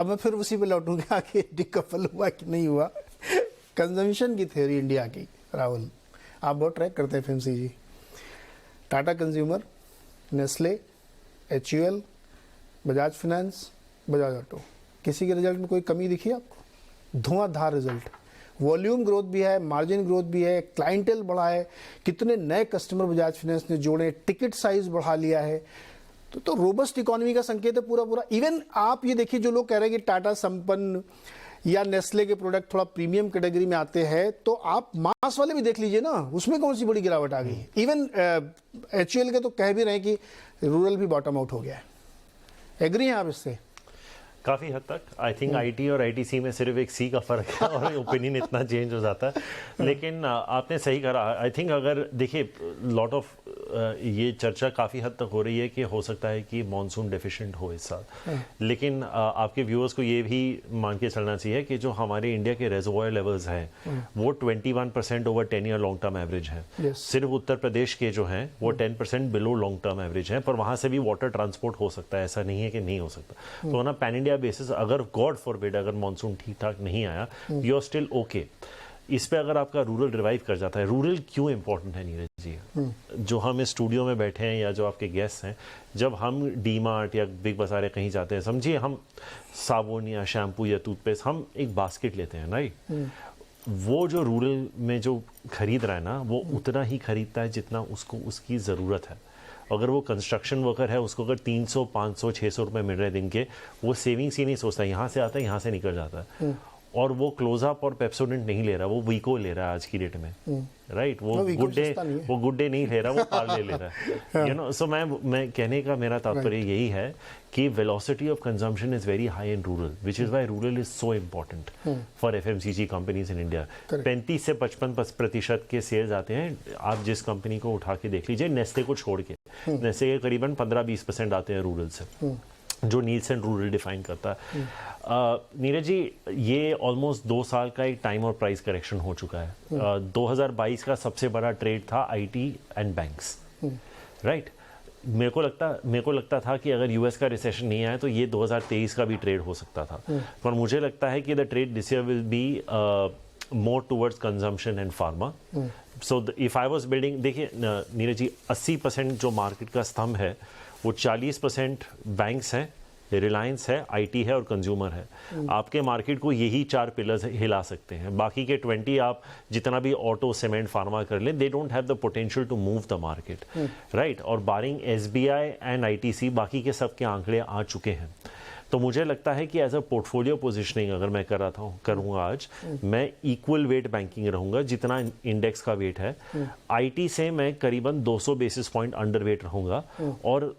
अब मैं फिर उसी पे लौटूंगा कि डिकपल हुआ कि नहीं हुआ। कंजम्पशन की थ्योरी इंडिया की, राहुल आप बहुत ट्रैक करते हैं FMCG, Tata consumer, Nestle, HUL, Bajaj finance, Bajaj auto, किसी के रिजल्ट में कोई कमी दिखी आपको? धुआंधार रिजल्ट, वॉल्यूम ग्रोथ भी है, मार्जिन ग्रोथ भी है, क्लाइंटेल बढ़ा है, कितने नए कस्टमर बजाज फाइनेंस ने जोड़े, टिकट साइज बढ़ा लिया है, तो रोबस्ट इकोनॉमी का संकेत है पूरा पूरा। इवन आप ये देखिए, जो लोग कह रहे हैं कि टाटा संपन्न या नेस्ले के प्रोडक्ट थोड़ा प्रीमियम कैटेगरी में आते हैं, तो आप मास वाले भी देख लीजिए ना, उसमें कौन सी बड़ी गिरावट आ गई। इवन HUL के तो कह भी रहे हैं कि रूरल भी बॉटम आउट हो गया है। एग्री हैं आप इससे? काफ़ी हद तक आई थिंक IT और ITC में सिर्फ एक C का फ़र्क है और ओपिनियन इतना चेंज हो जाता है। लेकिन आपने सही कहा, आई थिंक अगर देखिए लॉट ऑफ ये चर्चा काफ़ी हद तक हो रही है कि हो सकता है कि मॉनसून डेफिशिएंट हो इस साल, लेकिन आपके व्यूअर्स को ये भी मान के चलना चाहिए कि जो हमारे इंडिया के रेजर्वोयर लेवल्स हैं वो 21% over 10 year long term average है। सिर्फ उत्तर प्रदेश के जो हैं वो 10% बिलो लॉन्ग टर्म एवरेज है, पर वहाँ से भी वाटर ट्रांसपोर्ट हो सकता है, ऐसा नहीं है कि नहीं हो सकता। तो ना पैन इंडिया बेसिस अगर गॉड फॉरबिड अगर मॉनसून ठीक ठाक नहीं आया, यू आर स्टिल ओके। इस पे अगर आपका रूरल रिवाइव कर जाता है, रूरल क्यों इंपॉर्टेंट है नीरज जी? जो हम इस स्टूडियो में बैठे हैं या जो आपके गेस्ट हैं, जब हम डीमार्ट या बिग बाजार कहीं जाते हैं, समझिए हम साबुन या शैम्पू या टूथपेस्ट हम एक बास्केट लेते हैं, राइट? वो जो रूरल में जो खरीद रहा है ना, वो उतना ही खरीदता है जितना उसको उसकी ज़रूरत है। अगर वो कंस्ट्रक्शन वर्कर है, उसको अगर 300, 500, 600 रुपये मिल रहे हैं दिन के, वो सेविंग्स ही नहीं सोचता, यहाँ से आता है यहाँ से निकल जाता है। और वो क्लोजअप और पेप्सोडेंट नहीं ले रहा, वो वीको ले रहा है आज की डेट में, राइट? वो गुड डे नहीं ले रहा, वो पार्ले ले रहा है, यू नो। सो मैं कहने का मेरा तात्पर्य यही है कि velocity of consumption is very high in rural, which is why rural is so important for FMCG companies in India. 35 से 55% के सेल्स आते हैं। आप जिस कंपनी को उठा के देख लीजिए, नेस्ले को छोड़ के, नेस्ले के करीबन 15-20% आते हैं रूरल से, जो नीलसन रूरल डिफाइन करता है। नीरज जी, ये ऑलमोस्ट 2 साल का एक टाइम और प्राइस करेक्शन हो चुका है। 2022 का सबसे बड़ा ट्रेड था IT एंड बैंक्स, राइट? मेरे को लगता था कि अगर US का रिसेशन नहीं आया तो ये 2023 का भी ट्रेड हो सकता था, पर मुझे लगता है कि the trade this year will be more towards consumption and pharma. So if I was building, देखिए नीरज जी, 80% जो मार्केट का स्तंभ है वो 40% बैंक्स हैं, रिलायंस है, IT है और कंज्यूमर है। आपके मार्केट को यही 4 पिलर्स हिला सकते हैं। बाकी के 20 आप जितना भी ऑटो, सीमेंट, फार्मा कर लें, they don't have the potential to move the market, right? और बारिंग SBI एंड ITC, बाकी के सबके आंकड़े आ चुके हैं। तो मुझे लगता है कि एज अ पोर्टफोलियो पोजिशनिंग अगर मैं करूँगा आज, मैं इक्वल वेट बैंकिंग रहूँगा जितना इंडेक्स का वेट है। IT से मैं करीबन 200 बेसिस पॉइंट अंडर वेट रहूँगा, और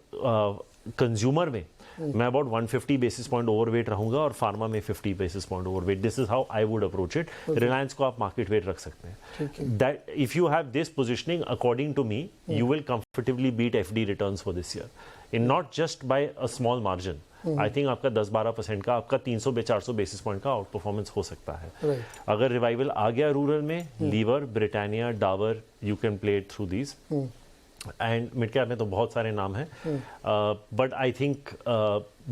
कंज्यूमर में मैं अबाउट 150 बेसिस पॉइंट ओवरवेट रहूंगा, और फार्मा में 50 basis point overweight. This is how I would approach it. Reliance को आप मार्केट वेट रख सकते हैं। That if you have this positioning, according to me, you will comfortably beat FD returns for this year, in not just by a small margin. I think आपका 10-12% का, आपका 300-400 basis point का outperformance हो सकता है। अगर revival आ गया रूरल में, Lever, Britannia, Dabur, you can play it through these. And mid cap में तो बहुत सारे नाम हैं, but I think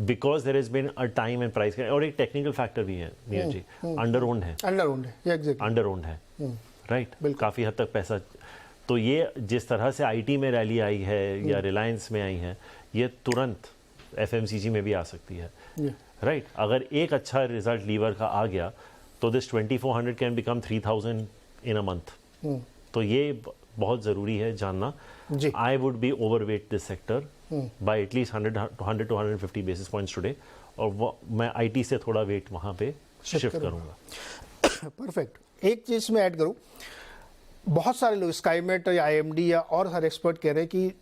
because there has been a time and price, और एक टेक्निकल फैक्टर भी है नीरज जी, अंडर ओन्ड है, राइट? काफ़ी हद तक पैसा, तो ये जिस तरह से IT में रैली आई है या रिलायंस में आई है, ये तुरंत FMCG में भी आ सकती है, राइट? अगर एक अच्छा रिजल्ट लीवर का आ गया तो this 2400 can become 3000 in a month. तो ये बहुत ज़रूरी है जानना। I would be overweight this sector bye at least 100 to 150 basis points today, और मैं IT से थोड़ा वेट वहाँ पे शिफ्ट करूँगा। परफेक्ट। एक चीज़ मैं ऐड करूँ, बहुत सारे लोग स्काईमेट या IMD या और हर एक्सपर्ट कह रहे हैं कि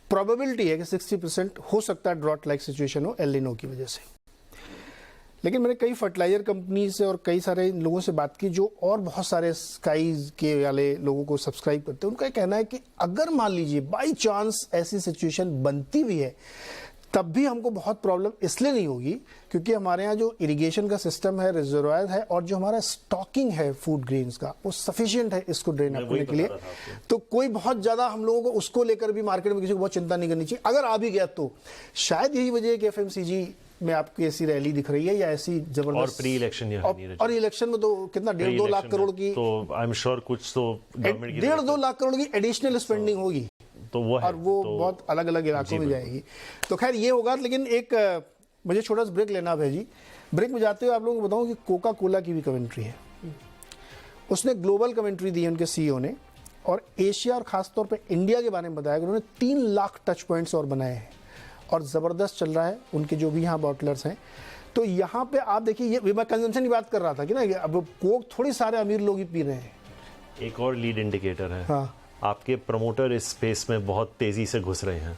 प्रोबेबिलिटी है कि 60% हो सकता है ड्रॉट लाइक सिचुएशन हो एल नीनो की वजह से। लेकिन मैंने कई फर्टिलाइजर कंपनी से और कई सारे लोगों से बात की जो और बहुत सारे स्काईज के वाले लोगों को सब्सक्राइब करते हैं। उनका कहना है कि अगर मान लीजिए बाई चांस ऐसी सिचुएशन बनती भी है, तब भी हमको बहुत प्रॉब्लम इसलिए नहीं होगी क्योंकि हमारे यहाँ जो इरिगेशन का सिस्टम है, रिजर्वायर है, और जो हमारा स्टॉकिंग है फूड ग्रेन्स का, वो सफिशिएंट है इसको ड्रेन अप करने के लिए। तो कोई बहुत ज़्यादा हम लोगों को उसको लेकर भी मार्केट में किसी को बहुत चिंता नहीं करनी चाहिए। अगर आ भी गया तो शायद यही वजह है कि FMCG में आपको ऐसी रैली दिख रही है या ऐसी और जबरदस्त? प्री इलेक्शन या और इलेक्शन में तो कितना 1.5-2 लाख करोड़ की, तो आई एम श्योर कुछ तो गवर्नमेंट की 1.5-2 लाख करोड़ की एडिशनल स्पेंडिंग होगी, तो वो है, और वो तो बहुत अलग अलग इलाकों में जाएगी। तो खैर ये होगा, लेकिन एक मुझे छोटा सा ब्रेक लेना है जी। ब्रेक में जाते हुए आप लोगों को बताऊं कि कोका कोला की भी कमेंट्री है। उसने ग्लोबल कमेंट्री दी है उनके सीईओ ने, और एशिया और खासतौर पे इंडिया के बारे में बताया कि उन्होंने 3 लाख टच पॉइंट्स और बनाए हैं और ज़बरदस्त चल रहा है उनके जो भी यहाँ बॉटलर्स हैं। तो यहाँ पे आप देखिए, ये मैं कंजम्पशन की बात कर रहा था कि ना, अब कोक थोड़ी सारे अमीर लोग ही पी रहे हैं। एक और लीड इंडिकेटर है, हाँ, आपके प्रमोटर इस स्पेस में बहुत तेजी से घुस रहे हैं।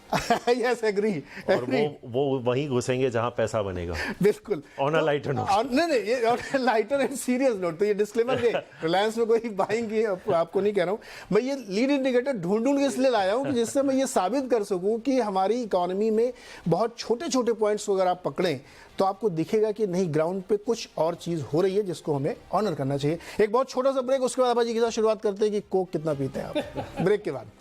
Yes, agree. और वो वहीं घुसेंगे जहां पैसा बनेगा। बिल्कुल। On a lighter note. नहीं, ये लाइटर एंड सीरियस नोट। तो ये डिस्क्लेमर के रिलायंस में कोई बाइंग की आपको नहीं कह रहा हूँ मैं। ये लीड इंडिकेटर ढूंढ के इसलिए लाया हूँ कि जिससे मैं ये साबित कर सकूँ कि हमारी इकोनॉमी में बहुत छोटे छोटे पॉइंट्स अगर आप पकड़ें तो आपको दिखेगा कि नहीं, ग्राउंड पे कुछ और चीज हो रही है जिसको हमें ऑनर करना चाहिए। एक बहुत छोटा सा ब्रेक, उसके बाद अबाजी के साथ शुरुआत करते हैं कि कोक कितना पीते हैं आप। ब्रेक के बाद